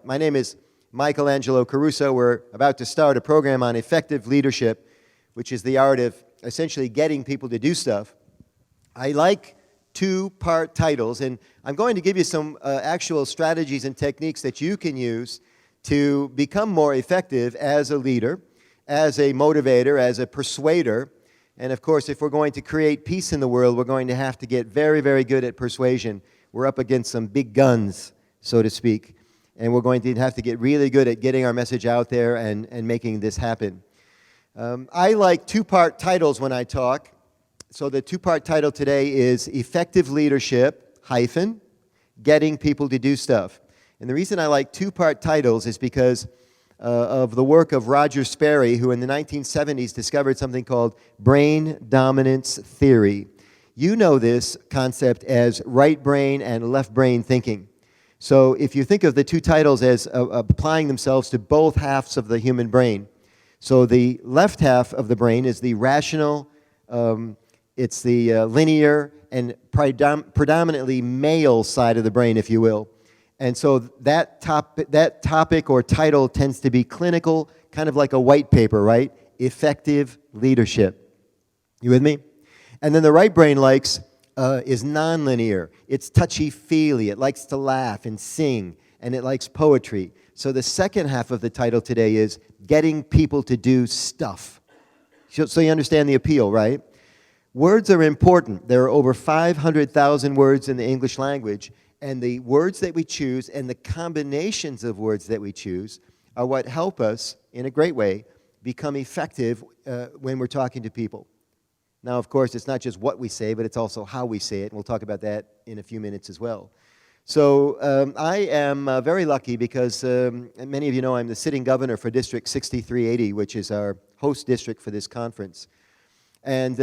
My name is Angelo Caruso. We're about to start a program on effective leadership, which is the art of essentially getting people to do stuff. I like two-part titles, and I'm going to give you some actual strategies and techniques that you can use to become more effective as a leader, as a motivator, as a persuader. And of course, if we're going to create peace in the world, we're going to have to get very, very good at persuasion. We're up against some big guns, so to speak, and we're going to have to get really good at getting our message out there and making this happen. I like two-part titles when I talk. So the two-part title today is Effective Leadership, Getting People to Do Stuff. And the reason I like two-part titles is because of the work of Roger Sperry, who in the 1970s discovered something called brain dominance theory. You know this concept as right brain and left brain thinking. So if you think of the two titles as applying themselves to both halves of the human brain. So the left half of the brain is the rational, it's the linear and predominantly male side of the brain, if you will. And so that topic or title tends to be clinical, kind of like a white paper, right? Effective leadership. You with me? And then the right brain is nonlinear. It's touchy-feely. It likes to laugh and sing, and it likes poetry. So the second half of the title today is Getting People to Do Stuff. So you understand the appeal, right? Words are important. There are over 500,000 words in the English language, and the words that we choose and the combinations of words that we choose are what help us, in a great way, become effective when we're talking to people. Now, of course, it's not just what we say, but it's also how we say it, and we'll talk about that in a few minutes as well. So I am very lucky because many of you know I'm the sitting governor for District 6380, which is our host district for this conference. And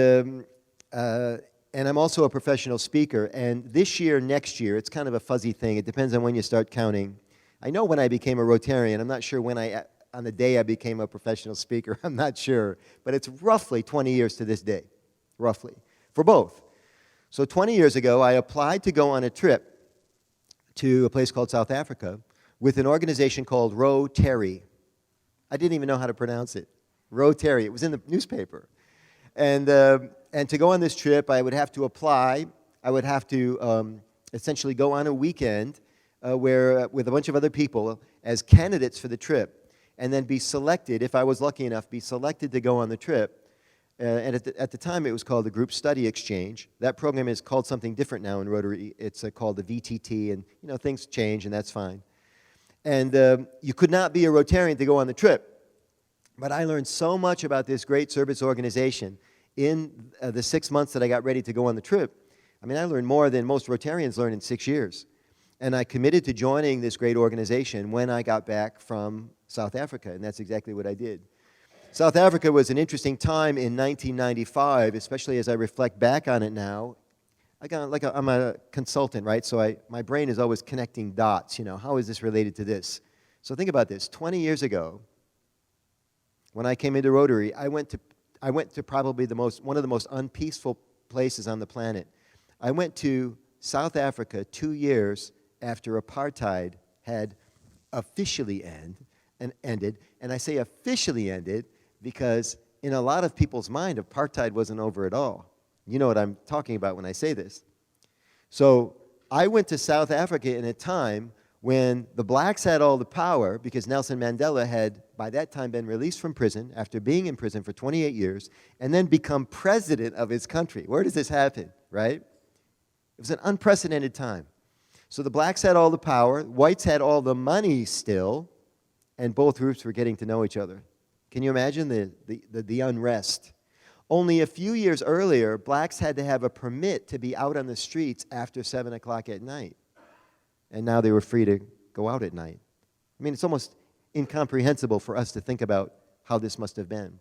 I'm also a professional speaker. And this year, next year, it's kind of a fuzzy thing. It depends on when you start counting. I know when I became a Rotarian. I'm not sure when on the day I became a professional speaker. I'm not sure. But it's roughly 20 years to this day, roughly, for both. So 20 years ago, I applied to go on a trip to a place called South Africa with an organization called Rotary. I didn't even know how to pronounce it. Rotary. It was in the newspaper. And to go on this trip, I would have to apply. I would have to essentially go on a weekend with a bunch of other people as candidates for the trip, and then be selected, if I was lucky enough, be selected to go on the trip. And at the time, it was called the Group Study Exchange. That program is called something different now in Rotary. It's called the VTT, and things change, and that's fine. And you could not be a Rotarian to go on the trip. But I learned so much about this great service organization in the 6 months that I got ready to go on the trip. I mean, I learned more than most Rotarians learn in 6 years. And I committed to joining this great organization when I got back from South Africa, and that's exactly what I did. South Africa was an interesting time in 1995, especially as I reflect back on it now. I'm a consultant, right? So my brain is always connecting dots. How is this related to this? So think about this. 20 years ago, when I came into Rotary, I went to probably one of the most unpeaceful places on the planet. I went to South Africa 2 years after apartheid had officially ended. And I say officially ended because in a lot of people's mind, apartheid wasn't over at all. You know what I'm talking about when I say this. So I went to South Africa in a time when the blacks had all the power because Nelson Mandela had, by that time, been released from prison after being in prison for 28 years and then become president of his country. Where does this happen, right? It was an unprecedented time. So the blacks had all the power, whites had all the money still, and both groups were getting to know each other. Can you imagine the unrest? Only a few years earlier, blacks had to have a permit to be out on the streets after 7 o'clock at night. And now they were free to go out at night. I mean, it's almost incomprehensible for us to think about how this must have been.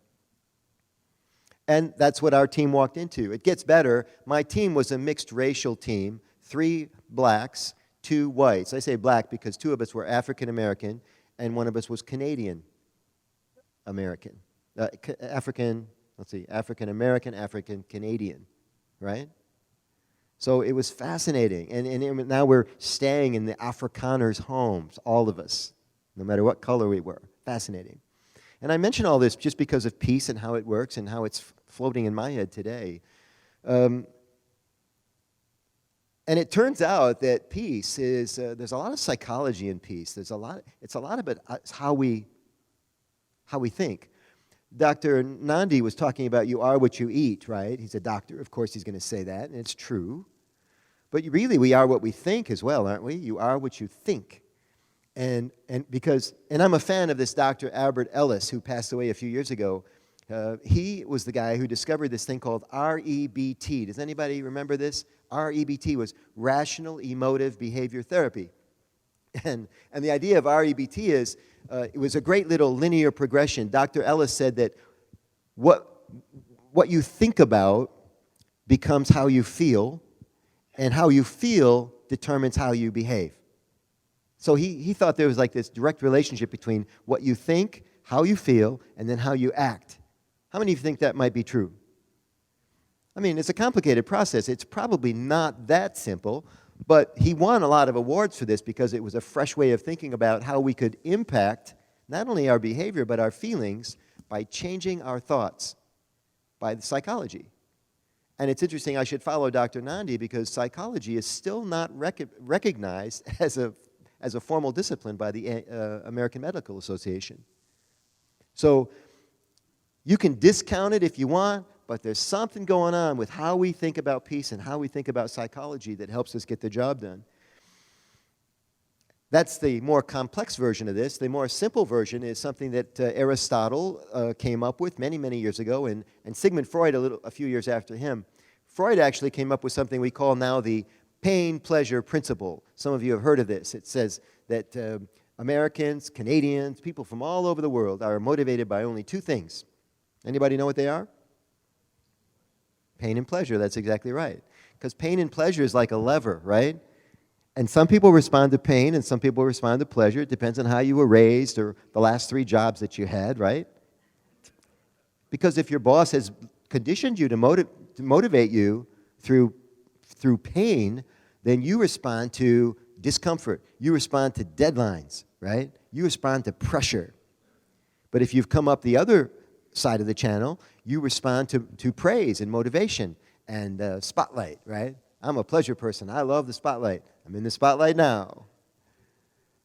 And that's what our team walked into. It gets better. My team was a mixed racial team, 3 blacks, 2 whites. I say black because 2 of us were African American and 1 of us was Canadian American. African American, African Canadian, right? So it was fascinating. And now we're staying in the Afrikaners' homes, all of us. no matter what color we were. Fascinating. And I mention all this just because of peace and how it works and how it's floating in my head today. And it turns out that peace is, there's a lot of psychology in peace. It's a lot about how we think. Dr. Nandi was talking about you are what you eat, right? He's a doctor. Of course he's going to say that, and it's true. But really, we are what we think as well, aren't we? You are what you think. And I'm a fan of this Dr. Albert Ellis, who passed away a few years ago. He was the guy who discovered this thing called REBT. Does anybody remember this? REBT was Rational Emotive Behavior Therapy. And the idea of REBT is, it was a great little linear progression. Dr. Ellis said that what you think about becomes how you feel, and how you feel determines how you behave. So he thought there was like this direct relationship between what you think, how you feel, and then how you act. How many of you think that might be true? I mean, it's a complicated process. It's probably not that simple, but he won a lot of awards for this because it was a fresh way of thinking about how we could impact not only our behavior but our feelings by changing our thoughts by the psychology. And it's interesting, I should follow Dr. Nandi because psychology is still not recognized as a formal discipline by the American Medical Association. So you can discount it if you want, but there's something going on with how we think about peace and how we think about psychology that helps us get the job done. That's the more complex version of this. The more simple version is something that Aristotle came up with many, many years ago, and Sigmund Freud a few years after him. Freud actually came up with something we call now the pain-pleasure principle. Some of you have heard of this. It says that Americans, Canadians, people from all over the world are motivated by only two things. Anybody know what they are? Pain and pleasure, that's exactly right. Because pain and pleasure is like a lever, right? And some people respond to pain and some people respond to pleasure. It depends on how you were raised or the last 3 jobs that you had, right? Because if your boss has conditioned you to motivate you through pain, then you respond to discomfort. You respond to deadlines, right? You respond to pressure. But if you've come up the other side of the channel, you respond to praise and motivation and spotlight, right? I'm a pleasure person. I love the spotlight. I'm in the spotlight now.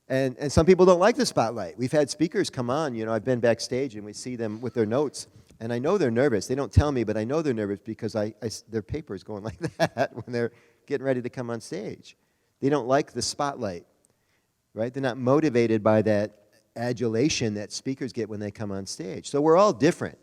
And some people don't like the spotlight. We've had speakers come on. You know, I've been backstage and we see them with their notes. And I know they're nervous. They don't tell me, but I know they're nervous because their paper is going like that when they're getting ready to come on stage. They don't like the spotlight, right? They're not motivated by that adulation that speakers get when they come on stage. So we're all different.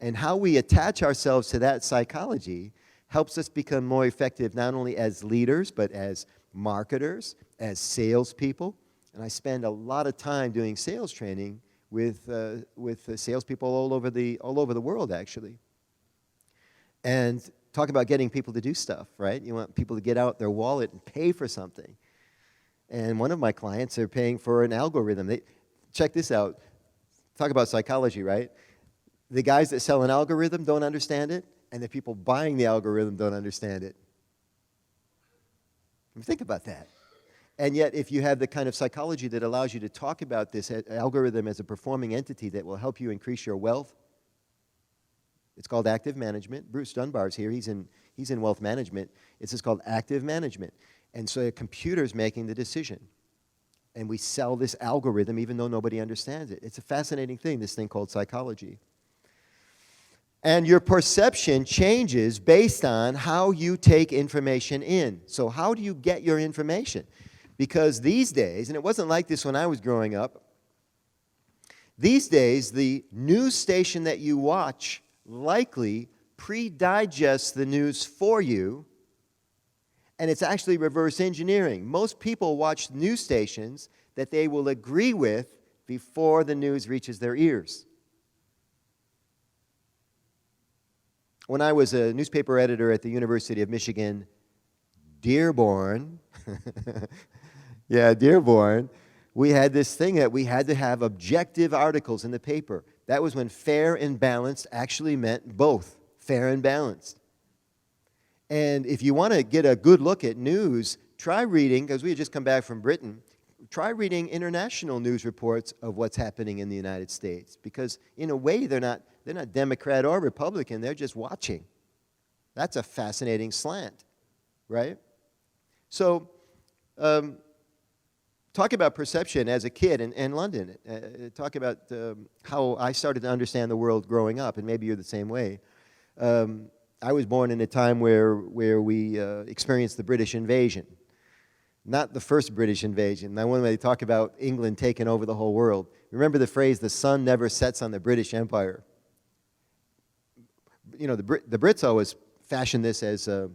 And how we attach ourselves to that psychology helps us become more effective not only as leaders, but as marketers, as salespeople. And I spend a lot of time doing sales training with salespeople all over the world, actually. And talk about getting people to do stuff, right? You want people to get out their wallet and pay for something. And one of my clients are paying for an algorithm. Check this out. Talk about psychology, right? The guys that sell an algorithm don't understand it, and the people buying the algorithm don't understand it. Think about that. And yet, if you have the kind of psychology that allows you to talk about this algorithm as a performing entity that will help you increase your wealth, it's called active management. Bruce Dunbar's here. He's in wealth management. It's just called active management. And so a computer's making the decision. And we sell this algorithm even though nobody understands it. It's a fascinating thing, this thing called psychology. And your perception changes based on how you take information in. So how do you get your information? Because these days, and it wasn't like this when I was growing up, these days the news station that you watch likely pre-digests the news for you, and it's actually reverse engineering. Most people watch news stations that they will agree with before the news reaches their ears. When I was a newspaper editor at the University of Michigan, Dearborn, yeah, Dearborn, we had this thing that we had to have objective articles in the paper. That was when fair and balanced actually meant both, fair and balanced. And if you want to get a good look at news, try reading, because we had just come back from Britain, try reading international news reports of what's happening in the United States, because in a way they're not Democrat or Republican, they're just watching. That's a fascinating slant, right? So talk about perception as a kid in London. Talk about how I started to understand the world growing up, and maybe you're the same way. I was born in a time where we experienced the British invasion. Not the first British invasion. Now, when they talk about England taking over the whole world, remember the phrase, the sun never sets on the British Empire. You know, the Brits always fashioned this as a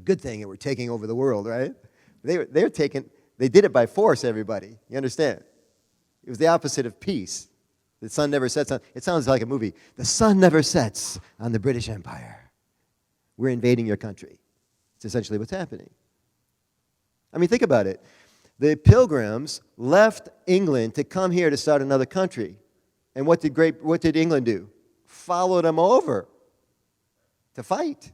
good thing, and we're taking over the world, right? They did it by force, everybody. You understand? It was the opposite of peace. The sun never sets on, it sounds like a movie. The sun never sets on the British Empire. We're invading your country. It's essentially what's happening. I mean, think about it. The Pilgrims left England to come here to start another country. And what did England do? Followed them over to fight.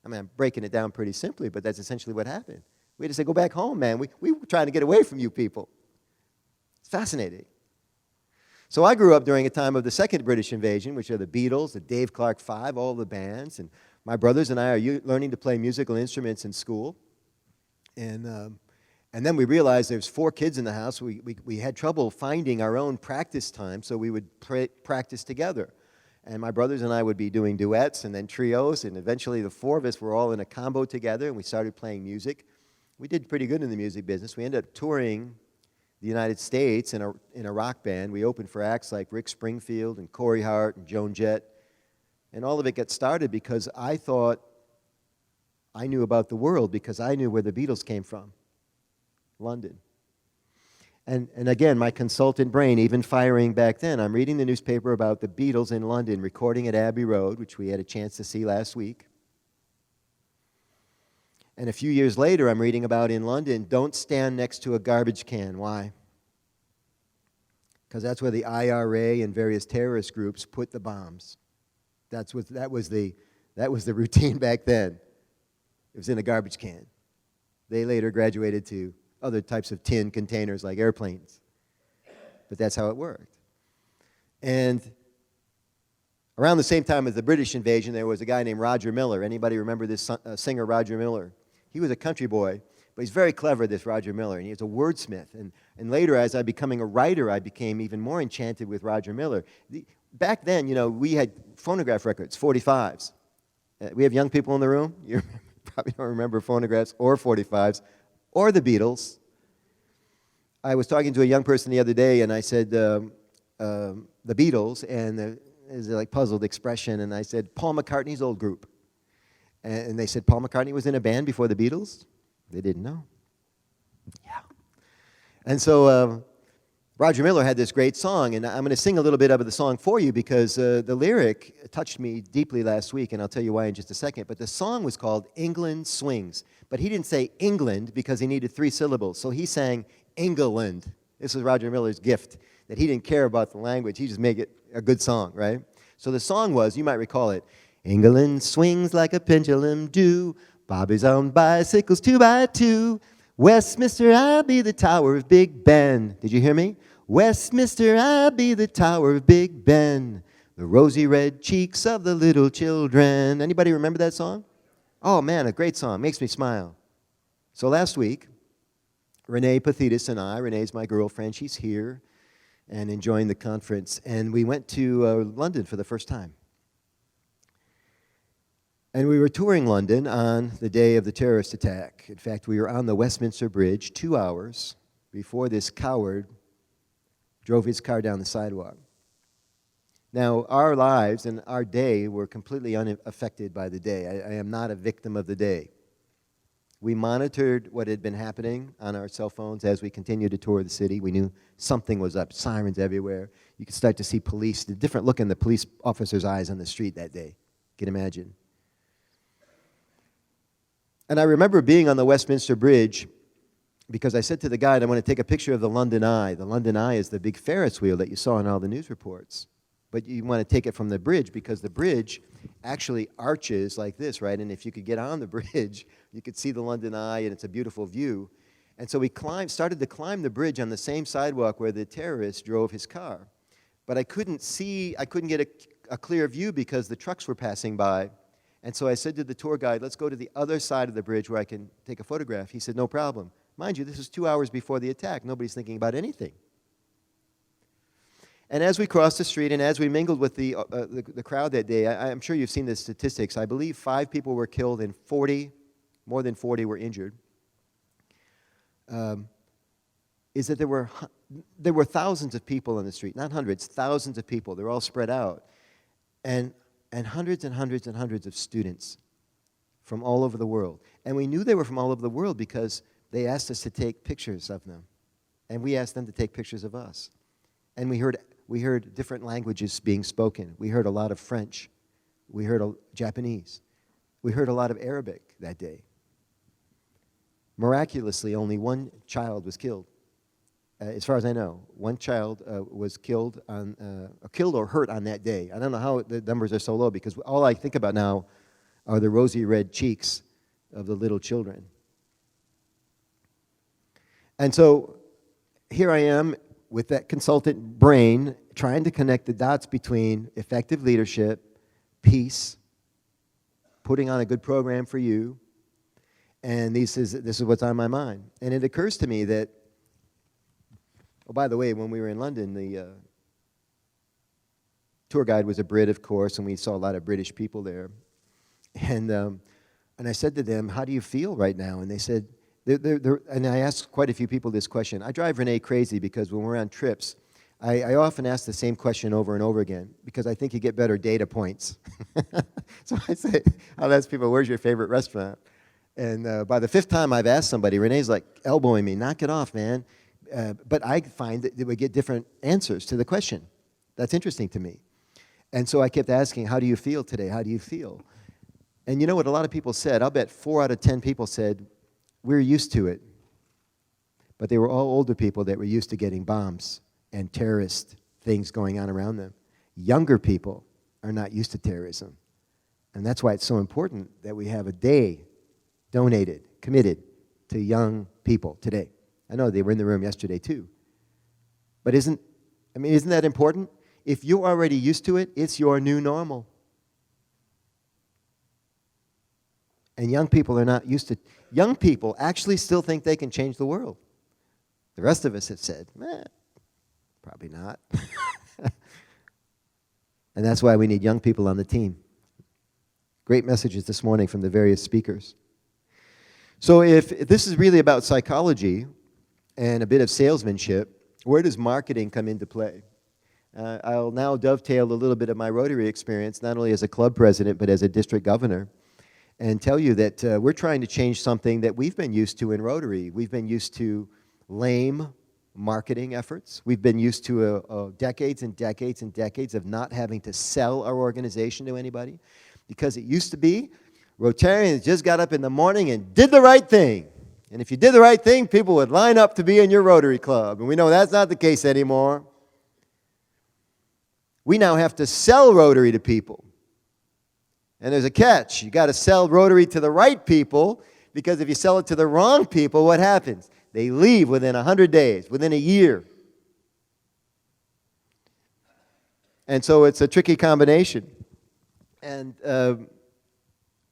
I mean, I'm breaking it down pretty simply, but that's essentially what happened. We had to say, go back home, man. We were trying to get away from you people. It's fascinating. So I grew up during a time of the second British invasion, which are the Beatles, the Dave Clark Five, all the bands. And my brothers and I are learning to play musical instruments in school. And then we realized there's 4 kids in the house. We had trouble finding our own practice time, so we would practice together. And my brothers and I would be doing duets and then trios, and eventually the 4 of us were all in a combo together, and we started playing music. We did pretty good in the music business. We ended up touring the United States in a rock band. We opened for acts like Rick Springfield and Corey Hart and Joan Jett. And all of it got started because I thought I knew about the world, because I knew where the Beatles came from, London. And again, my consultant brain, even firing back then, I'm reading the newspaper about the Beatles in London recording at Abbey Road, which we had a chance to see last week. And a few years later, I'm reading about in London, don't stand next to a garbage can. Why? Because that's where the IRA and various terrorist groups put the bombs. That was the routine back then. It was in a garbage can. They later graduated to other types of tin containers like airplanes. But that's how it worked. And around the same time as the British invasion, there was a guy named Roger Miller. Anybody remember this singer, Roger Miller? He was a country boy, but he's very clever, this Roger Miller, and he was a wordsmith. And later, as I becoming a writer, I became even more enchanted with Roger Miller. Back then, you know, we had phonograph records, 45s. We have young people in the room? You probably don't remember phonographs or 45s or the Beatles. I was talking to a young person the other day, and I said, the Beatles, and it was like puzzled expression, and I said, Paul McCartney's old group. And they said, Paul McCartney was in a band before the Beatles? They didn't know. Yeah. And so Roger Miller had this great song, and I'm going to sing a little bit of the song for you because the lyric touched me deeply last week, and I'll tell you why in just a second. But the song was called England Swings. But he didn't say England because he needed 3 syllables, so he sang England. This was Roger Miller's gift, that he didn't care about the language. He just made it a good song, right? So the song was, you might recall it, England swings like a pendulum do, bobbies on bicycles 2 by 2. Westminster Abbey, the Tower of Big Ben. Did you hear me? Westminster Abbey, the Tower of Big Ben. The rosy red cheeks of the little children. Anybody remember that song? Oh, man, a great song. Makes me smile. So last week, Renee Pathetis and I, Renee's my girlfriend, she's here and enjoying the conference, and we went to London for the first time. And we were touring London on the day of the terrorist attack. In fact, we were on the Westminster Bridge 2 hours before this coward drove his car down the sidewalk. Now, our lives and our day were completely unaffected by the day. I am not a victim of the day. We monitored what had been happening on our cell phones as we continued to tour the city. We knew something was up, sirens everywhere. You could start to see police, the different look in the police officers' eyes on the street that day. You can imagine. And I remember being on the Westminster Bridge because I said to the guide, I want to take a picture of the London Eye. The London Eye is the big Ferris wheel that you saw in all the news reports. But you want to take it from the bridge because the bridge actually arches like this, right? And if you could get on the bridge, you could see the London Eye, and it's a beautiful view. And so we started to climb the bridge on the same sidewalk where the terrorist drove his car. But I couldn't get a clear view because the trucks were passing by. And so I said to the tour guide, let's go to the other side of the bridge where I can take a photograph. He said, no problem. Mind you, this is 2 hours before the attack. Nobody's thinking about anything. And as we crossed the street and as we mingled with the crowd that day, I'm sure you've seen the statistics. I believe 5 people were killed and more than 40 were injured. Is that there were thousands of people on the street, not hundreds, thousands of people. They're all spread out. And hundreds and hundreds and hundreds of students from all over the world. And we knew they were from all over the world because they asked us to take pictures of them. And we asked them to take pictures of us. And we heard different languages being spoken. We heard a lot of French. We heard Japanese. We heard a lot of Arabic that day. Miraculously, only one child was killed. As far as I know, one child was killed or hurt on that day. I don't know how the numbers are so low because all I think about now are the rosy red cheeks of the little children. And so here I am with that consultant brain trying to connect the dots between effective leadership, peace, putting on a good program for you, and this is what's on my mind. And it occurs to me that, oh, by the way, when we were in London, the tour guide was a Brit, of course, and we saw a lot of British people there. And I said to them, how do you feel right now? And they said, and I asked quite a few people this question. I drive Renee crazy because when we're on trips, I often ask the same question over and over again because I think you get better data points. So I say, I'll ask people, where's your favorite restaurant? And by the 5th time I've asked somebody, Renee's like elbowing me, knock it off, man. But I find that we get different answers to the question. That's interesting to me. And so I kept asking, how do you feel today? How do you feel? And you know what a lot of people said? I'll bet 4 out of 10 people said, we're used to it. But they were all older people that were used to getting bombs and terrorist things going on around them. Younger people are not used to terrorism. And that's why it's so important that we have a day donated, committed to young people today. I know they were in the room yesterday too. But isn't that important? If you're already used to it, it's your new normal. And young people are not used to. Young people actually still think they can change the world. The rest of us have said, probably not. And that's why we need young people on the team. Great messages this morning from the various speakers. So if this is really about psychology and a bit of salesmanship, where does marketing come into play? I'll now dovetail a little bit of my Rotary experience, not only as a club president, but as a district governor, and tell you that we're trying to change something that we've been used to in Rotary. We've been used to lame marketing efforts. We've been used to decades and decades and decades of not having to sell our organization to anybody, because it used to be Rotarians just got up in the morning and did the right thing. And if you did the right thing, people would line up to be in your Rotary Club. And we know that's not the case anymore. We now have to sell Rotary to people. And there's a catch. You got to sell Rotary to the right people, because if you sell it to the wrong people, what happens? They leave within 100 days, within a year. And so it's a tricky combination. And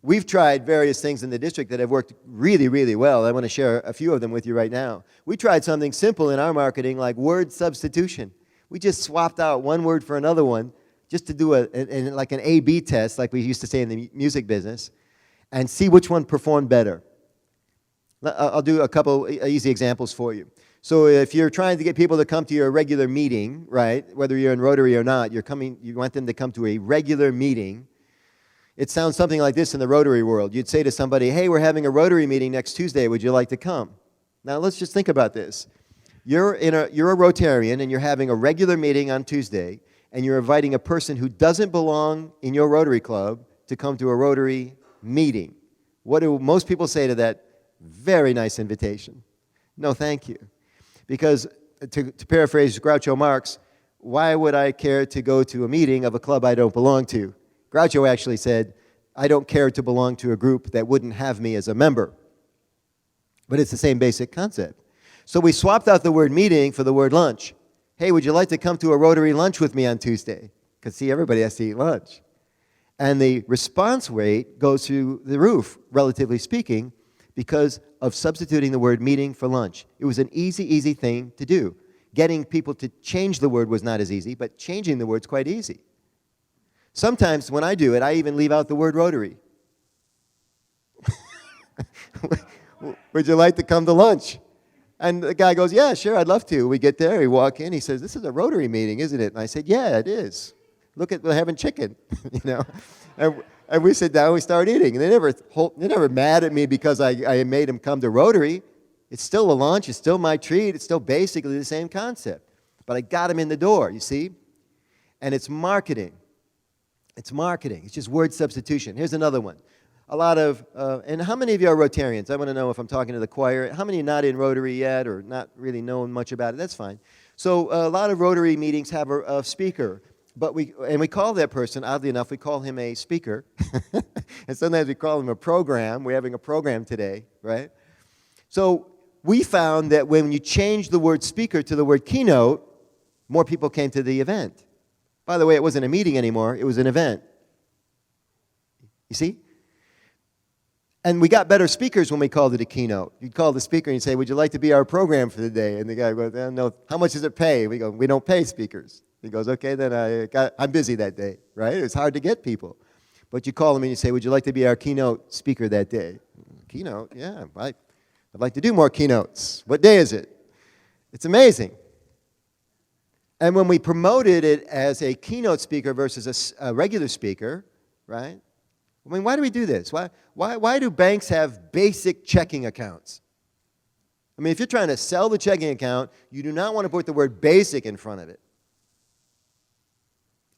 we've tried various things in the district that have worked really, really well. I want to share a few of them with you right now. We tried something simple in our marketing like word substitution. We just swapped out one word for another one just to do like an A/B test, like we used to say in the music business, and see which one performed better. I'll do a couple easy examples for you. So if you're trying to get people to come to your regular meeting, right, whether you're in Rotary or not, you want them to come to a regular meeting. It sounds something like this in the Rotary world. You'd say to somebody, hey, we're having a Rotary meeting next Tuesday. Would you like to come? Now, let's just think about this. You're a Rotarian, and you're having a regular meeting on Tuesday, and you're inviting a person who doesn't belong in your Rotary Club to come to a Rotary meeting. What do most people say to that? Very nice invitation. No, thank you. Because, to paraphrase Groucho Marx, why would I care to go to a meeting of a club I don't belong to? Groucho actually said, I don't care to belong to a group that wouldn't have me as a member. But it's the same basic concept. So we swapped out the word meeting for the word lunch. Hey, would you like to come to a Rotary lunch with me on Tuesday? Because, see, everybody has to eat lunch. And the response rate goes through the roof, relatively speaking, because of substituting the word meeting for lunch. It was an easy thing to do. Getting people to change the word was not as easy, but changing the word's quite easy. Sometimes when I do it, I even leave out the word Rotary. Would you like to come to lunch? And the guy goes, yeah, sure, I'd love to. We get there, we walk in, he says, this is a Rotary meeting, isn't it? And I said, yeah, it is. Look at, we're having chicken, you know. And we sit down, we start eating. And they're never mad at me because I made them come to Rotary. It's still a lunch, it's still my treat, it's still basically the same concept. But I got them in the door, you see? And it's marketing. It's marketing. It's just word substitution. Here's another one. A lot of, and how many of you are Rotarians? I want to know if I'm talking to the choir. How many are not in Rotary yet or not really knowing much about it? That's fine. So a lot of Rotary meetings have a speaker, but we call that person, oddly enough, we call him a speaker. And sometimes we call him a program. We're having a program today, right? So we found that when you change the word speaker to the word keynote, more people came to the event. By the way, it wasn't a meeting anymore. It was an event. You see? And we got better speakers when we called it a keynote. You'd call the speaker and you'd say, would you like to be our program for the day? And the guy goes, no, how much does it pay? We go, we don't pay speakers. He goes, okay, then I'm busy that day, right? It's hard to get people. But you call them and you say, would you like to be our keynote speaker that day? Keynote? Yeah, I'd like to do more keynotes. What day is it? It's amazing. And when we promoted it as a keynote speaker versus a regular speaker, right? I mean, why do we do this? Why do banks have basic checking accounts? I mean, if you're trying to sell the checking account, you do not want to put the word basic in front of it.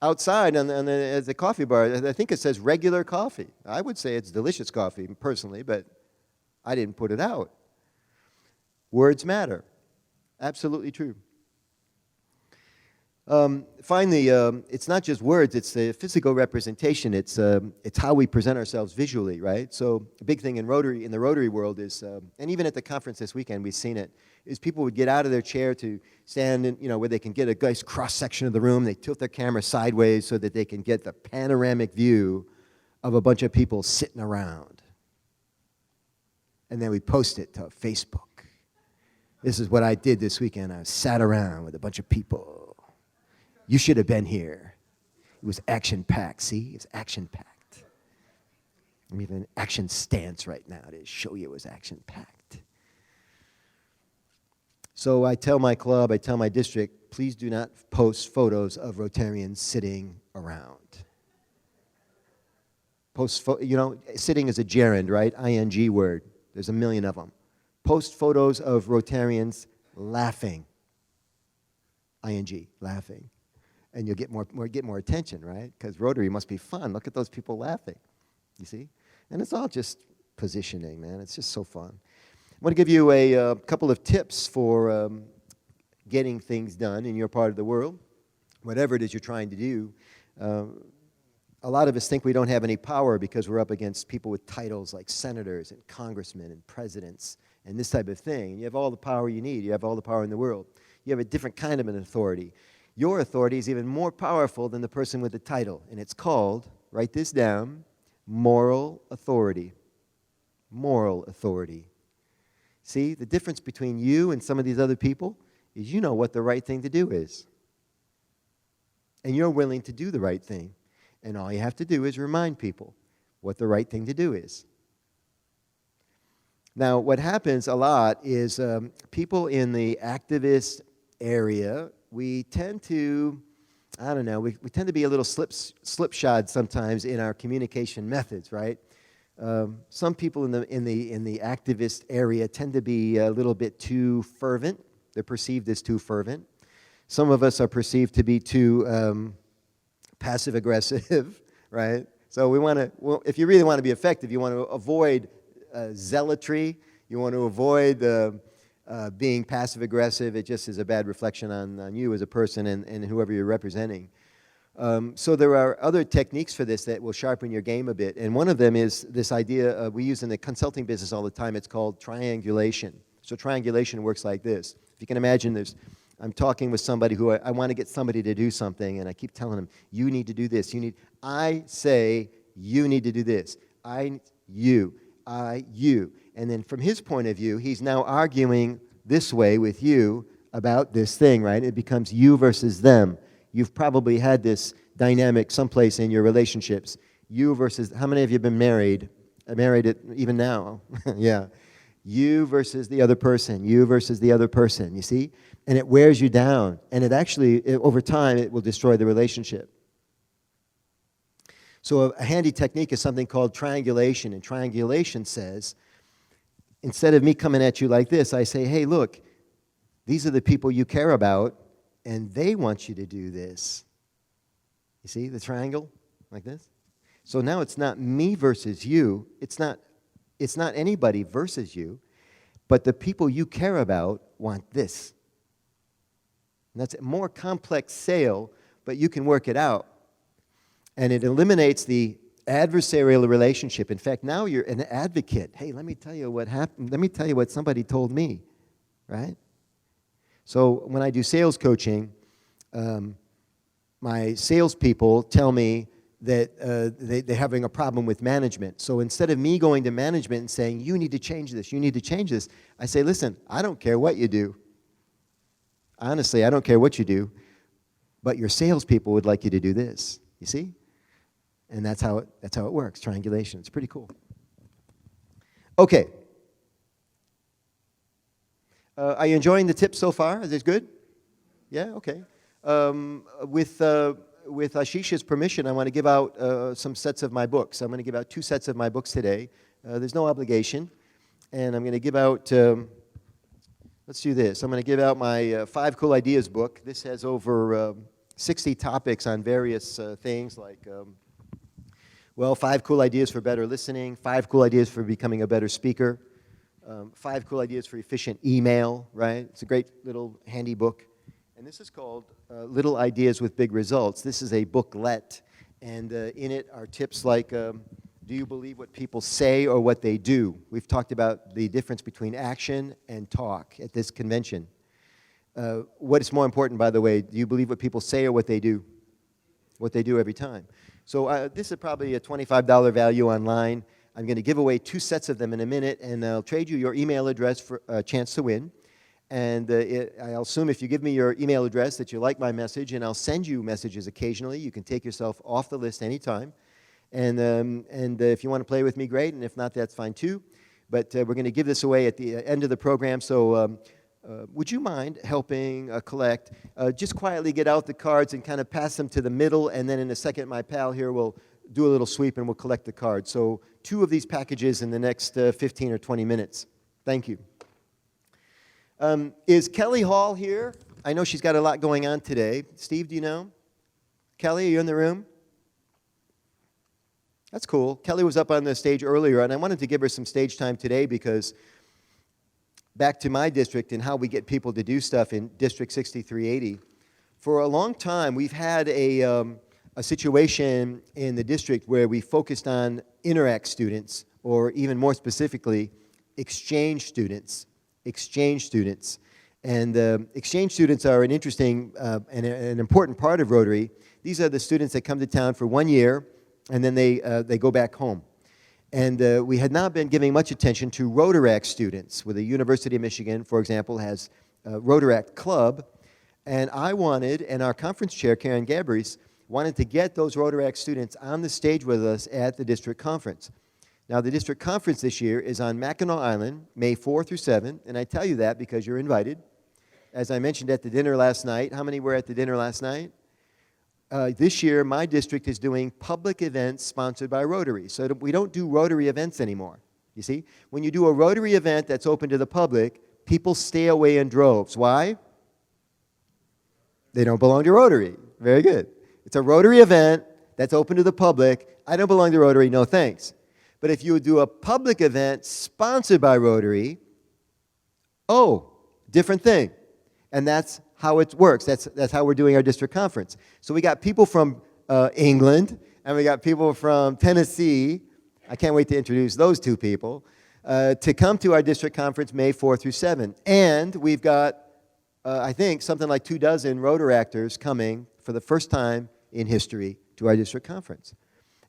Outside at the coffee bar, I think it says regular coffee. I would say it's delicious coffee, personally, but I didn't put it out. Words matter. Absolutely true. Finally, it's not just words, it's the physical representation. It's how we present ourselves visually, right? So a big thing in the Rotary world is, and even at the conference this weekend, we've seen it, is people would get out of their chair to stand in, where they can get a nice cross-section of the room. They tilt their camera sideways so that they can get the panoramic view of a bunch of people sitting around. And then we post it to Facebook. This is what I did this weekend. I sat around with a bunch of people. You should have been here. It was action-packed. See? It was action-packed. I'm even an action stance right now to show you it was action-packed. So I tell my club, I tell my district, please do not post photos of Rotarians sitting around. Sitting is a gerund, right? ING word. There's a million of them. Post photos of Rotarians laughing. ING, laughing. And you'll get more attention, right? Because Rotary must be fun. Look at those people laughing, you see? And it's all just positioning, man. It's just so fun. I want to give you a couple of tips for getting things done in your part of the world, whatever it is you're trying to do. A lot of us think we don't have any power because we're up against people with titles like senators and congressmen and presidents and this type of thing. You have all the power you need. You have all the power in the world. You have a different kind of an authority. Your authority is even more powerful than the person with the title, and it's called, write this down, moral authority. Moral authority. See, the difference between you and some of these other people is you know what the right thing to do is. And you're willing to do the right thing. And all you have to do is remind people what the right thing to do is. Now, what happens a lot is people in the activist area, we tend to, we tend to be a little slipshod sometimes in our communication methods, right? Some people in the activist area tend to be a little bit too fervent. They're perceived as too fervent. Some of us are perceived to be too passive aggressive, right? So if you really want to be effective, you want to avoid zealotry. You want to avoid being passive aggressive. It just is a bad reflection on you as a person and whoever you're representing. So there are other techniques for this that will sharpen your game a bit. And one of them is this idea we use in the consulting business all the time. It's called triangulation. So triangulation works like this. If you can imagine, I'm talking with somebody who I want to get somebody to do something, and I keep telling them, you need to do this. I say, you need to do this. You. And then from his point of view, he's now arguing this way with you about this thing, right? It becomes you versus them. You've probably had this dynamic someplace in your relationships. You versus, how many of you have been married? Married even now? Yeah. You versus the other person. You versus the other person, you see? And it wears you down. And it actually, over time, it will destroy the relationship. So a handy technique is something called triangulation. And triangulation says, instead of me coming at you like this, I say, hey, look, these are the people you care about, and they want you to do this. You see the triangle? Like this? So now it's not me versus you. It's not anybody versus you, but the people you care about want this. And that's a more complex sale, but you can work it out. And it eliminates the adversarial relationship. In fact, now you're an advocate. Hey, let me tell you what happened. Let me tell you what somebody told me, right? So when I do sales coaching, my salespeople tell me that they're having a problem with management. So instead of me going to management and saying, you need to change this, you need to change this, I say, listen, I don't care what you do. Honestly, I don't care what you do, but your salespeople would like you to do this. You see? And that's how it works, triangulation. It's pretty cool. Okay. Are you enjoying the tips so far? Is this good? Yeah? Okay. With Ashish's permission, I want to give out some sets of my books. I'm going to give out 2 sets of my books today. There's no obligation. And I'm going to give out, let's do this. I'm going to give out my 5 Cool Ideas book. This has over 60 topics on various things like, 5 cool ideas for better listening, 5 cool ideas for becoming a better speaker, 5 cool ideas for efficient email, right? It's a great little handy book. And this is called Little Ideas with Big Results. This is a booklet, and in it are tips like, do you believe what people say or what they do? We've talked about the difference between action and talk at this convention. What is more important, by the way, do you believe what people say or what they do? What they do every time. So this is probably a $25 value online. I'm going to give away 2 sets of them in a minute, and I'll trade you your email address for a chance to win. And I'll assume if you give me your email address that you like my message, and I'll send you messages occasionally. You can take yourself off the list anytime. And if you want to play with me, great. And if not, that's fine too. But we're going to give this away at the end of the program. So would you mind helping collect? Just quietly get out the cards and kind of pass them to the middle. And then in a second, my pal here will do a little sweep and we'll collect the cards. So 2 of these packages in the next 15 or 20 minutes. Thank you. Is Kelly Hall here? I know she's got a lot going on today. Steve, do you know? Kelly, are you in the room? That's cool. Kelly was up on the stage earlier, and I wanted to give her some stage time today because back to my district and how we get people to do stuff in District 6380. For a long time, we've had a situation in the district where we focused on Interact students, or even more specifically, exchange students. Exchange students. And exchange students are an interesting and an important part of Rotary. These are the students that come to town for 1 year, and then they go back home. And we had not been giving much attention to Rotaract students, where the University of Michigan, for example, has a Rotaract Club. And I wanted, and our conference chair, Karen Gabrice, wanted to get those Rotaract students on the stage with us at the district conference. Now, the district conference this year is on Mackinac Island, May 4 through 7, and I tell you that because you're invited. As I mentioned at the dinner last night, how many were at the dinner last night? This year, my district is doing public events sponsored by Rotary. So we don't do Rotary events anymore, you see? When you do a Rotary event that's open to the public, people stay away in droves. Why? They don't belong to Rotary. Very good. It's a Rotary event that's open to the public. I don't belong to Rotary, no thanks. But if you do a public event sponsored by Rotary, different thing. And that's how it works. That's how we're doing our district conference. So we got people from England, and we got people from Tennessee. I can't wait to introduce those two people to come to our district conference May 4 through 7. And we've got, I think, something like 24 Rotaractors coming for the first time in history to our district conference.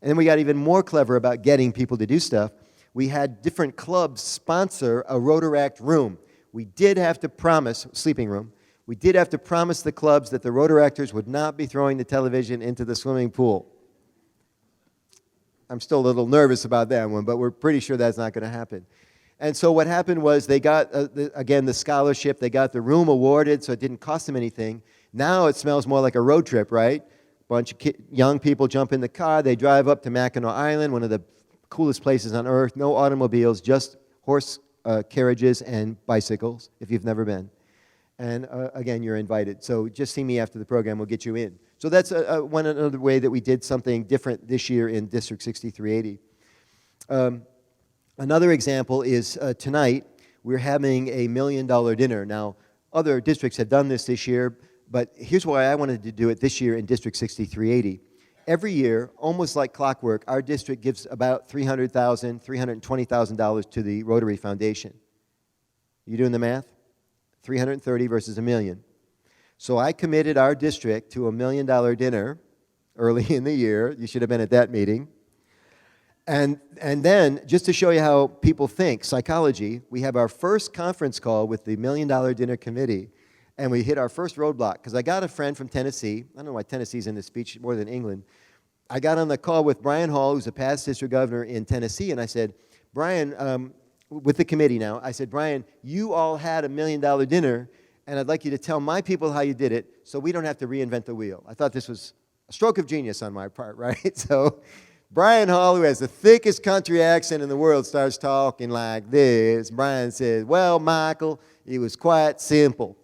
And then we got even more clever about getting people to do stuff. We had different clubs sponsor a Rotaract room. We did have to promise, sleeping room, we did have to promise the clubs that the Rotaractors would not be throwing the television into the swimming pool. I'm still a little nervous about that one, but we're pretty sure that's not going to happen. And so what happened was they got, again, the scholarship. They got the room awarded, so it didn't cost them anything. Now it smells more like a road trip, right? A bunch of young people jump in the car. They drive up to Mackinac Island, one of the coolest places on earth. No automobiles, just horse carriages and bicycles, if you've never been. And again, you're invited. So just see me after the program. We'll get you in. So that's one another way that we did something different this year in District 6380. Another example is tonight, we're having a $1 million dinner. Now, other districts have done this year, but here's why I wanted to do it this year in District 6380. Every year, almost like clockwork, our district gives about $300,000, $320,000 to the Rotary Foundation. You doing the math? 330 versus $1 million. So I committed our district to $1 million dinner early in the year. You should have been at that meeting. And then, just to show you how people think, psychology, we have our first conference call with the $1 million dinner committee, and we hit our first roadblock. Because I got a friend from Tennessee. I don't know why Tennessee's in this speech more than England. I got on the call with Brian Hall, who's a past district governor in Tennessee, and I said, Brian, with the committee now, I said, Brian, you all had $1 million dinner, and I'd like you to tell my people how you did it so we don't have to reinvent the wheel. I thought this was a stroke of genius on my part, right? So Brian Hall, who has the thickest country accent in the world, starts talking like this. Brian says, well, Michael, it was quite simple.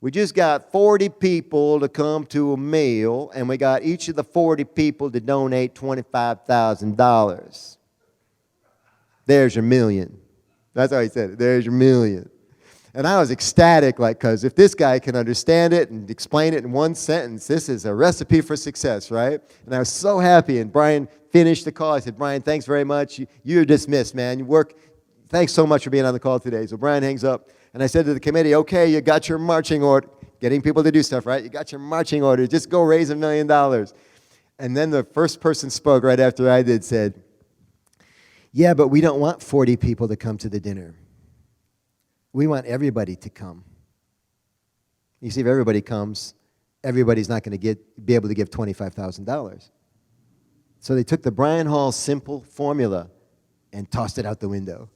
We just got 40 people to come to a meal, and we got each of the 40 people to donate $25,000. There's your $1 million. That's how he said it. There's your $1 million. And I was ecstatic, because if this guy can understand it and explain it in one sentence, this is a recipe for success, right? And I was so happy. And Brian finished the call. I said, Brian, thanks very much. You're dismissed, man. Thanks so much for being on the call today. So Brian hangs up. And I said to the committee, okay, you got your marching order. Getting people to do stuff, right? You got your marching order. Just go raise $1 million. And then the first person spoke right after I did said, yeah, but we don't want 40 people to come to the dinner. We want everybody to come. You see, if everybody comes, everybody's not going to be able to give $25,000. So they took the Brian Hall simple formula and tossed it out the window.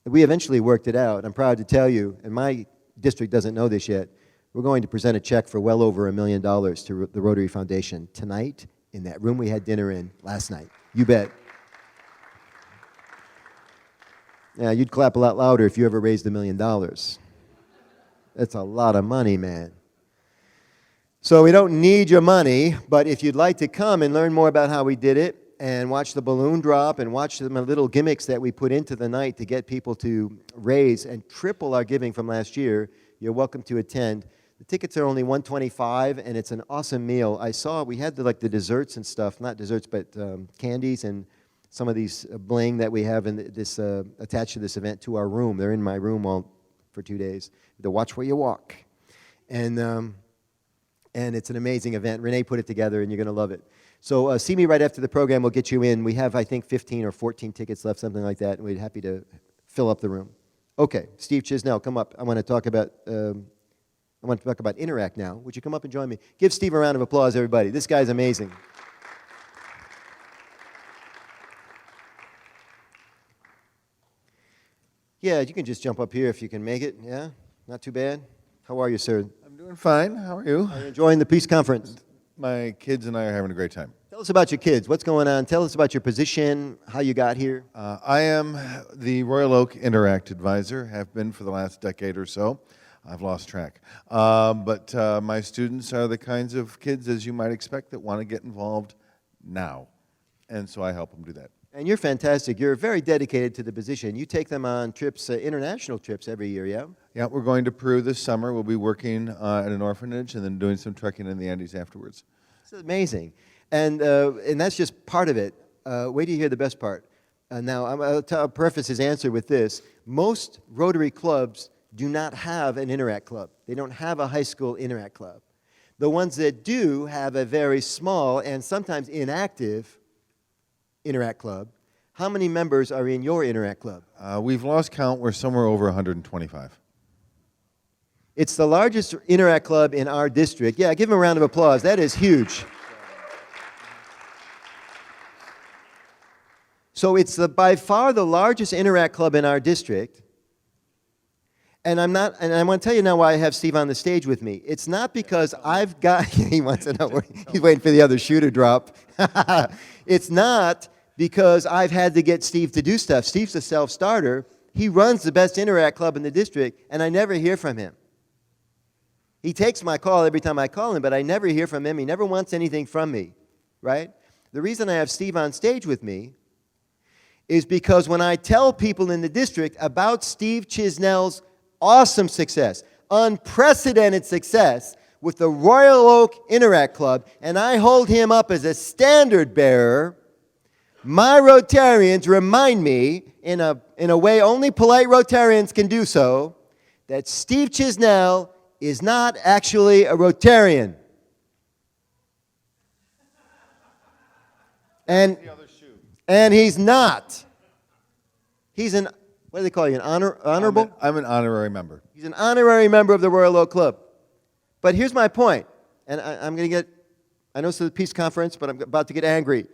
We eventually worked it out. I'm proud to tell you, and my district doesn't know this yet, we're going to present a check for well over $1 million to the Rotary Foundation tonight in that room we had dinner in last night. You bet. Yeah, you'd clap a lot louder if you ever raised $1 million. That's a lot of money, man. So we don't need your money, but if you'd like to come and learn more about how we did it and watch the balloon drop and watch the little gimmicks that we put into the night to get people to raise and triple our giving from last year, you're welcome to attend. The tickets are only $125, and it's an awesome meal. I saw we had the desserts and stuff, not desserts, but candies and some of these bling that we have in this attached to this event to our room. They're in my room for 2 days. To watch where you walk. And it's an amazing event. Renee put it together, and you're going to love it. So see me right after the program. We'll get you in. We have, I think, 15 or 14 tickets left, something like that, and we'd be happy to fill up the room. Okay, Steve Chisnell, come up. I want to talk about Interact now. Would you come up and join me? Give Steve a round of applause, everybody. This guy's amazing. Yeah, you can just jump up here if you can make it. Yeah, not too bad. How are you, sir? I'm doing fine. How are you? Are you enjoying the Peace Conference? My kids and I are having a great time. Tell us about your kids. What's going on? Tell us about your position, how you got here. I am the Royal Oak Interact Advisor, have been for the last decade or so. I've lost track. But my students are the kinds of kids, as you might expect, that want to get involved now. And so I help them do that. And you're fantastic. You're very dedicated to the position. You take them on trips, international trips every year, yeah? Yeah, we're going to Peru this summer. We'll be working at an orphanage and then doing some trekking in the Andes afterwards. It's amazing. And that's just part of it. Wait till you hear the best part. Now, I'll preface his answer with this. Most Rotary clubs do not have an Interact club. They don't have a high school Interact club. The ones that do have a very small and sometimes inactive Interact club. How many members are in your Interact club? We've lost count. We're somewhere over 125. It's the largest Interact club in our district. Yeah, give him a round of applause. That is huge. So it's by far the largest Interact club in our district. And I want to tell you now why I have Steve on the stage with me. It's not because I've got, he wants to know, he's waiting for the other shoe to drop. It's not because I've had to get Steve to do stuff. Steve's a self-starter. He runs the best Interact club in the district, and I never hear from him. He takes my call every time I call him, but I never hear from him. He never wants anything from me, right? The reason I have Steve on stage with me is because when I tell people in the district about Steve Chisnell's awesome success, unprecedented success with the Royal Oak Interact Club, and I hold him up as a standard bearer, my Rotarians remind me, in a way only polite Rotarians can do so, that Steve Chisnell is not actually a Rotarian. And he's not. He's an, what do they call you, an honorable? I'm an honorary member. He's an honorary member of the Royal Oak Club. But here's my point, and I'm going to get, I know it's a peace conference, but I'm about to get angry.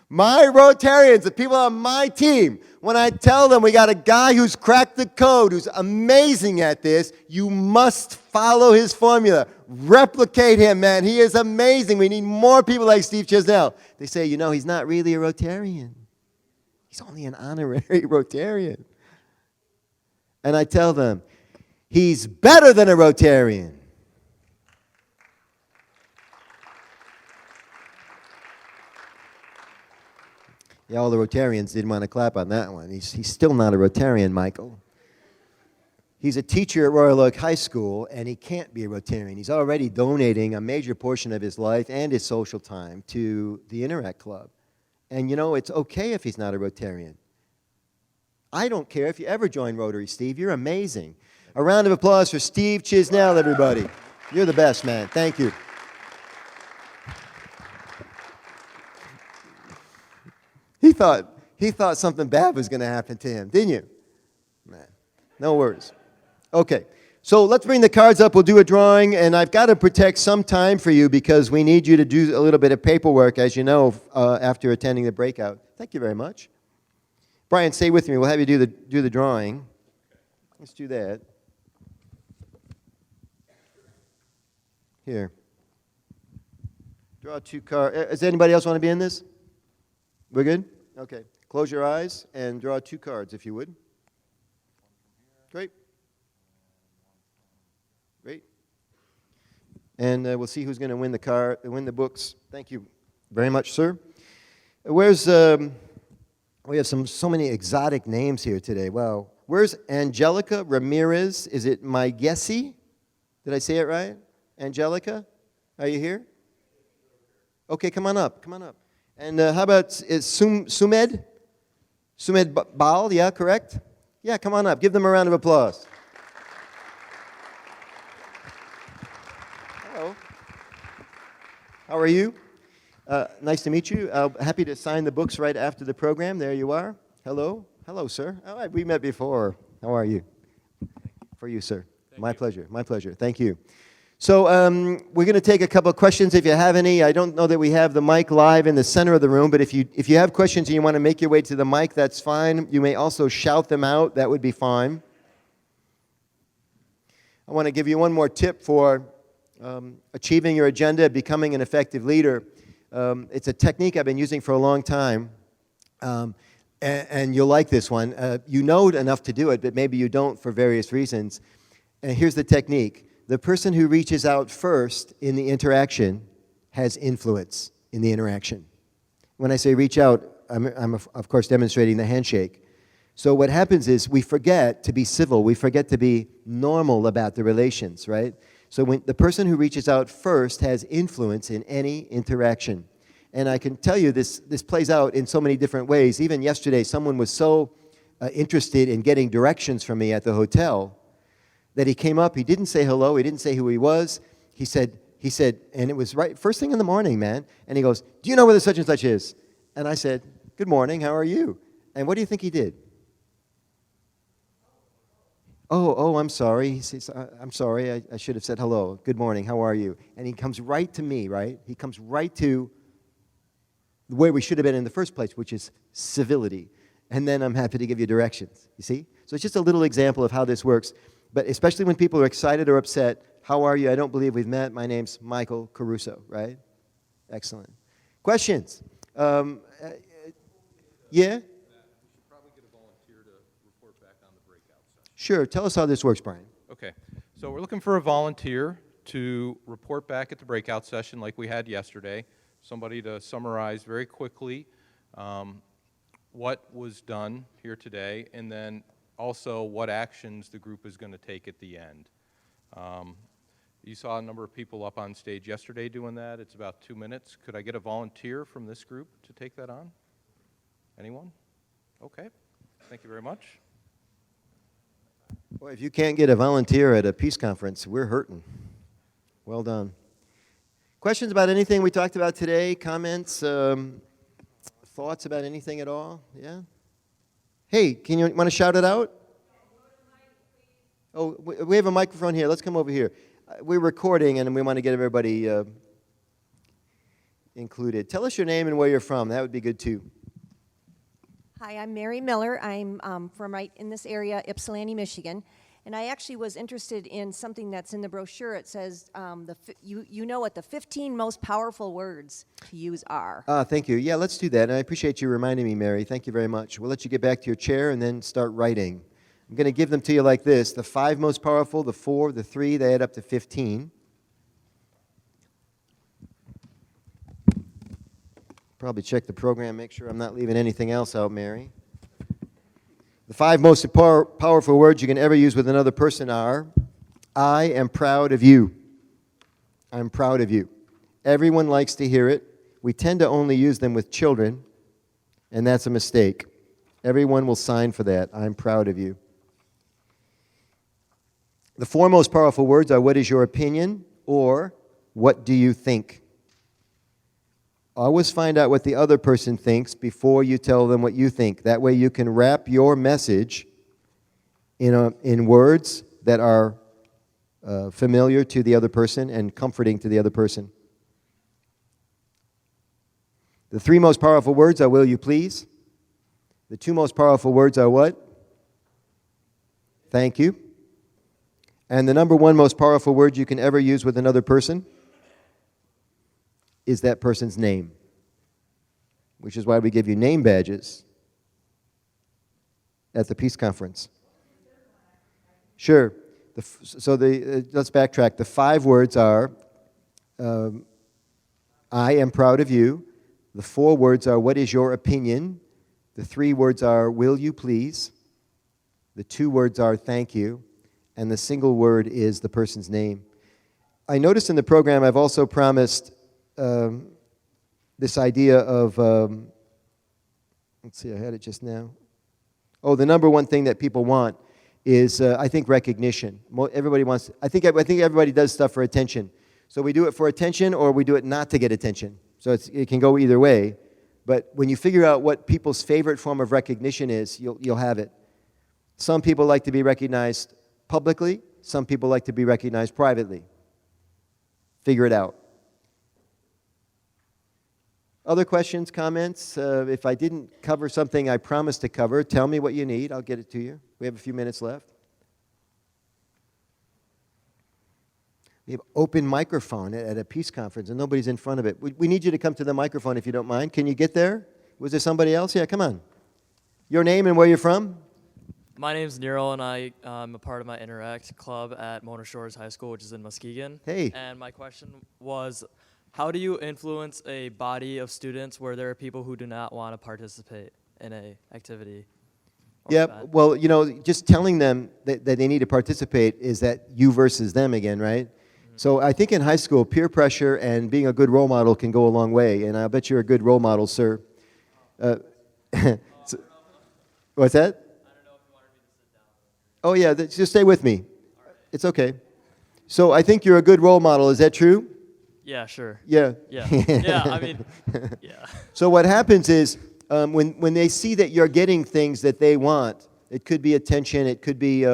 My Rotarians, the people on my team, when I tell them we got a guy who's cracked the code, who's amazing at this, you must follow his formula. Replicate him, man. He is amazing. We need more people like Steve Chisnell. They say, you know, he's not really a Rotarian. He's only an honorary Rotarian. And I tell them, he's better than a Rotarian. Yeah, all the Rotarians didn't want to clap on that one. He's still not a Rotarian, Michael. He's a teacher at Royal Oak High School, and he can't be a Rotarian. He's already donating a major portion of his life and his social time to the Interact Club. And you know, it's okay if he's not a Rotarian. I don't care if you ever join Rotary, Steve. You're amazing. A round of applause for Steve Chisnell, everybody. You're the best, man. Thank you. He thought something bad was going to happen to him, didn't you? Man, no worries. Okay, so let's bring the cards up. We'll do a drawing, and I've got to protect some time for you because we need you to do a little bit of paperwork, as you know, after attending the breakout. Thank you very much. Brian, stay with me. We'll have you do the drawing. Let's do that. Here. Draw 2 cards. Does anybody else want to be in this? We're good? Okay. Close your eyes and draw 2 cards, if you would. Great. Great. And we'll see who's going to win the books. Thank you very much, sir. Where's we have so many exotic names here today. Wow. Where's Angelica Ramirez? Is it Maigesi? Did I say it right? Angelica? Are you here? Okay, come on up. Come on up. And how about Sumed? Sumed Bal, yeah, correct? Yeah, come on up. Give them a round of applause. Hello. How are you? Nice to meet you. Happy to sign the books right after the program. There you are. Hello. Hello, sir. All right, we met before. How are you? For you, sir. My pleasure. My pleasure. Thank you. So we're going to take a couple of questions if you have any. I don't know that we have the mic live in the center of the room, but if you have questions and you want to make your way to the mic, that's fine. You may also shout them out. That would be fine. I want to give you one more tip for achieving your agenda, becoming an effective leader. It's a technique I've been using for a long time, and you'll like this one. You know enough to do it, but maybe you don't for various reasons. And here's the technique. The person who reaches out first in the interaction has influence in the interaction. When I say reach out, I'm of course demonstrating the handshake. So what happens is we forget to be civil. We forget to be normal about the relations, right? So when the person who reaches out first has influence in any interaction. And I can tell you this plays out in so many different ways. Even yesterday, someone was so interested in getting directions from me at the hotel that he came up, he didn't say hello, he didn't say who he was. He said, and it was right first thing in the morning, man. And he goes, "Do you know where the such and such is?" And I said, "Good morning, how are you?" And what do you think he did? Oh, I'm sorry. He says, "I'm sorry, I should have said hello. Good morning, how are you?" And he comes right to me, right? He comes right to where we should have been in the first place, which is civility. And then I'm happy to give you directions, you see? So it's just a little example of how this works. But especially when people are excited or upset, "How are you? I don't believe we've met. My name's Michael Caruso," right? Excellent. Questions? Yeah? Sure. Tell us how this works, Brian. Okay. So we're looking for a volunteer to report back at the breakout session like we had yesterday. Somebody to summarize very quickly what was done here today, and then also what actions the group is going to take at the end. You saw a number of people up on stage yesterday doing that. It's about 2 minutes. Could I get a volunteer from this group to take that on? Anyone? Okay. Thank you very much. Boy, if you can't get a volunteer at a peace conference, we're hurting. Well done. Questions about anything we talked about today? Comments? Thoughts about anything at all? Yeah? Hey, want to shout it out? Oh, we have a microphone here. Let's come over here. We're recording, and we want to get everybody included. Tell us your name and where you're from. That would be good, too. Hi, I'm Mary Miller. I'm from right in this area, Ypsilanti, Michigan. And I actually was interested in something that's in the brochure. It says, you know what the 15 most powerful words to use are. Thank you. Yeah, let's do that. And I appreciate you reminding me, Mary. Thank you very much. We'll let you get back to your chair and then start writing. I'm going to give them to you like this. The 5 most powerful, the 4, the 3, they add up to 15. Probably check the program, make sure I'm not leaving anything else out, Mary. The 5 most powerful words you can ever use with another person are, "I am proud of you." I'm proud of you. Everyone likes to hear it. We tend to only use them with children, and that's a mistake. Everyone will sign for that. I'm proud of you. The 4 most powerful words are, "What is your opinion?" or "What do you think?" Always find out what the other person thinks before you tell them what you think. That way you can wrap your message in words that are familiar to the other person and comforting to the other person. The 3 most powerful words are, "Will you please?" The 2 most powerful words are what? Thank you. And the number 1 most powerful word you can ever use with another person is that person's name, which is why we give you name badges at the peace conference. Sure. Let's backtrack. The 5 words are, "I am proud of you." The 4 words are, "What is your opinion?" The 3 words are, "Will you please?" The 2 words are, "Thank you." And the single word is the person's name. I noticed in the program I've also promised this idea of, let's see, I had it just now. Oh, the number 1 thing that people want is, I think, recognition. Everybody wants, I think everybody does stuff for attention. So we do it for attention or we do it not to get attention. So it can go either way. But when you figure out what people's favorite form of recognition is, you'll have it. Some people like to be recognized publicly. Some people like to be recognized privately. Figure it out. Other questions, comments? If I didn't cover something I promised to cover, tell me what you need. I'll get it to you. We have a few minutes left. We have open microphone at a peace conference, and nobody's in front of it. We need you to come to the microphone if you don't mind. Can you get there? Was there somebody else? Yeah, come on. Your name and where you're from? My name's Nero, and I'm a part of my Interact club at Mona Shores High School, which is in Muskegon. Hey. And my question was, how do you influence a body of students where there are people who do not want to participate in an activity? Yeah, well, just telling them that they need to participate is that you versus them again, right? So I think in high school, peer pressure and being a good role model can go a long way, and I bet you're a good role model, sir. So- what's that? Oh, yeah, just stay with me. It's okay. So I think you're a good role model. Is that true? Yeah, sure. Yeah. Yeah. Yeah, I mean, yeah. So what happens is when they see that you're getting things that they want, it could be attention, it could be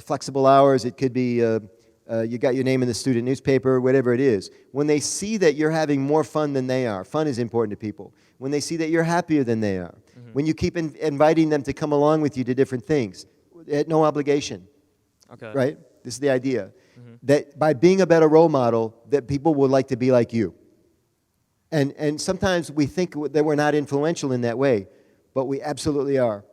flexible hours, it could be you got your name in the student newspaper, whatever it is. When they see that you're having more fun than they are, fun is important to people. When they see that you're happier than they are, when you keep inviting them to come along with you to different things, at no obligation, Okay. right? This is the idea. That by being a better role model, that people would like to be like you. And sometimes we think that we're not influential in that way, but we absolutely are.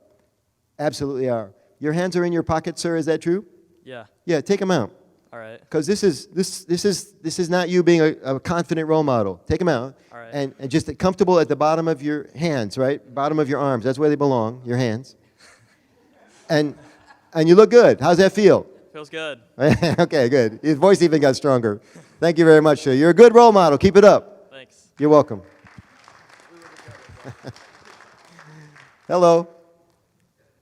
Absolutely are. Your hands are in your pocket, sir, is that true? Yeah. Yeah, take them out. All right. Because this is not you being a confident role model. Take them out. All right. And just comfortable at the bottom of your hands, right? Bottom of your arms. That's where they belong, your hands. And you look good. How's that feel? Feels good. Okay, good. His voice even got stronger. Thank you very much, sir. You're a good role model. Keep it up. Thanks. You're welcome. Hello.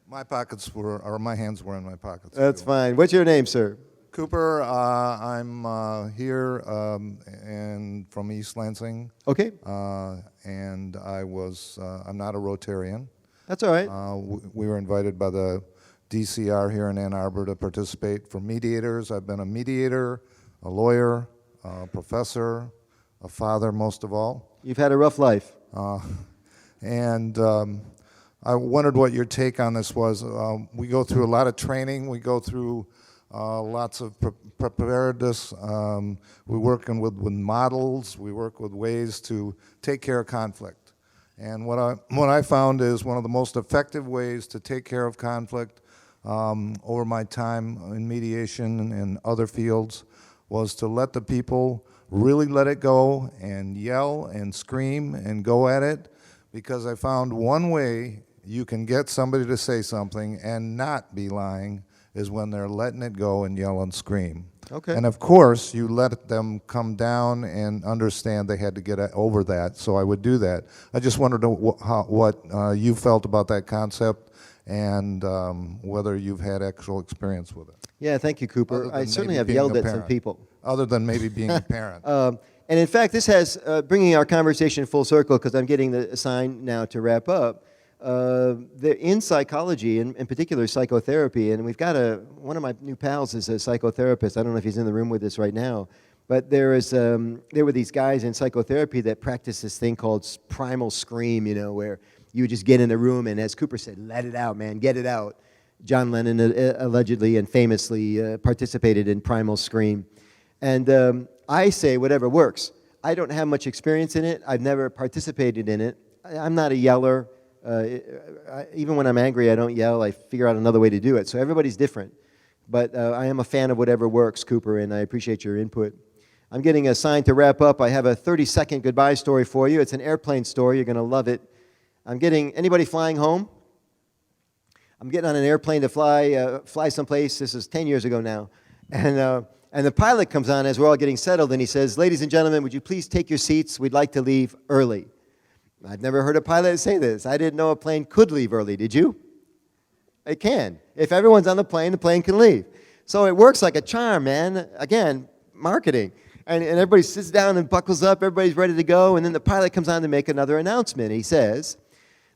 My pockets were, or my hands were in my pockets. That's fine. What's your name, sir? Cooper, I'm here and from East Lansing, Okay. and I'm not a Rotarian. That's all right. We were invited by the DCR here in Ann Arbor to participate for mediators. I've been a mediator, a lawyer, a professor, a father, most of all. You've had a rough life. And I wondered what your take on this was. We go through a lot of training. We go through lots of preparedness. We're working with models. We work with ways to take care of conflict. And what I found is one of the most effective ways to take care of conflict over my time in mediation and other fields was to let the people really let it go and yell and scream and go at it, because I found one way you can get somebody to say something and not be lying is when they're letting it go and yell and scream. Okay. And of course, you let them come down and understand they had to get over that, so I would do that. I just wondered what you felt about that concept and whether you've had actual experience with it. Yeah, thank you, Cooper. Other I than certainly maybe have being yelled a at some parent. people. Other than maybe being a parent. And in fact, this has, bringing our conversation full circle, because I'm getting the sign now to wrap up, in psychology, in particular psychotherapy, and we've got one of my new pals is a psychotherapist. I don't know if he's in the room with us right now, but there were these guys in psychotherapy that practice this thing called primal scream, where you would just get in the room and, as Cooper said, let it out, man, get it out. John Lennon allegedly and famously participated in primal scream. And I say whatever works. I don't have much experience in it. I've never participated in it. I'm not a yeller. Even when I'm angry, I don't yell. I figure out another way to do it. So everybody's different. But I am a fan of whatever works, Cooper, and I appreciate your input. I'm getting a sign to wrap up. I have a 30-second goodbye story for you. It's an airplane story. You're going to love it. Anybody flying home? I'm getting on an airplane to fly someplace. This is 10 years ago now. And the pilot comes on as we're all getting settled, and he says, "Ladies and gentlemen, would you please take your seats? We'd like to leave early." I've never heard a pilot say this. I didn't know a plane could leave early. Did you? It can. If everyone's on the plane can leave. So it works like a charm, man. Again, marketing. And everybody sits down and buckles up. Everybody's ready to go. And then the pilot comes on to make another announcement. He says,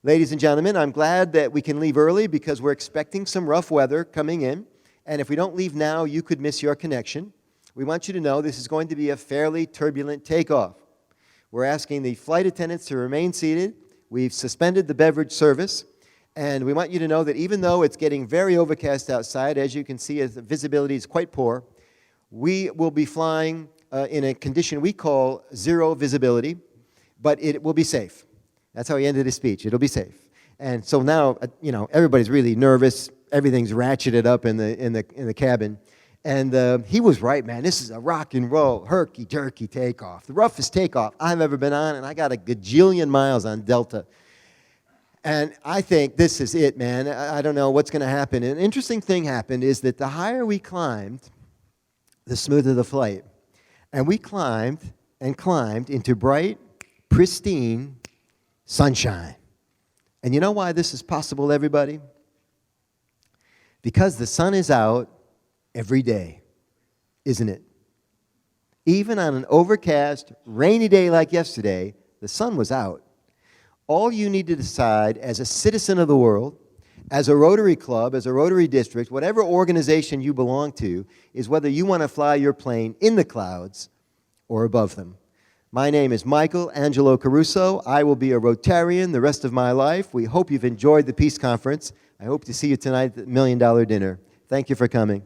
"Ladies and gentlemen, I'm glad that we can leave early because we're expecting some rough weather coming in. And if we don't leave now, you could miss your connection. We want you to know this is going to be a fairly turbulent takeoff. We're asking the flight attendants to remain seated. We've suspended the beverage service. And we want you to know that even though it's getting very overcast outside, as you can see, the visibility is quite poor, we will be flying in a condition we call zero visibility, but it will be safe." That's how he ended his speech. It'll be safe. And so now, everybody's really nervous. Everything's ratcheted up in the cabin. And he was right, man. This is a rock and roll, herky-jerky takeoff. The roughest takeoff I've ever been on, and I got a gajillion miles on Delta. And I think this is it, man. I don't know what's going to happen. An interesting thing happened is that the higher we climbed, the smoother the flight. And we climbed and climbed into bright, pristine sunshine. And you know why this is possible, everybody? Because the sun is out every day, isn't it? Even on an overcast, rainy day like yesterday, the sun was out. All you need to decide as a citizen of the world, as a Rotary Club, as a Rotary District, whatever organization you belong to, is whether you want to fly your plane in the clouds or above them. My name is Angelo Caruso. I will be a Rotarian the rest of my life. We hope you've enjoyed the Peace Conference. I hope to see you tonight at the $1 Million Dinner. Thank you for coming.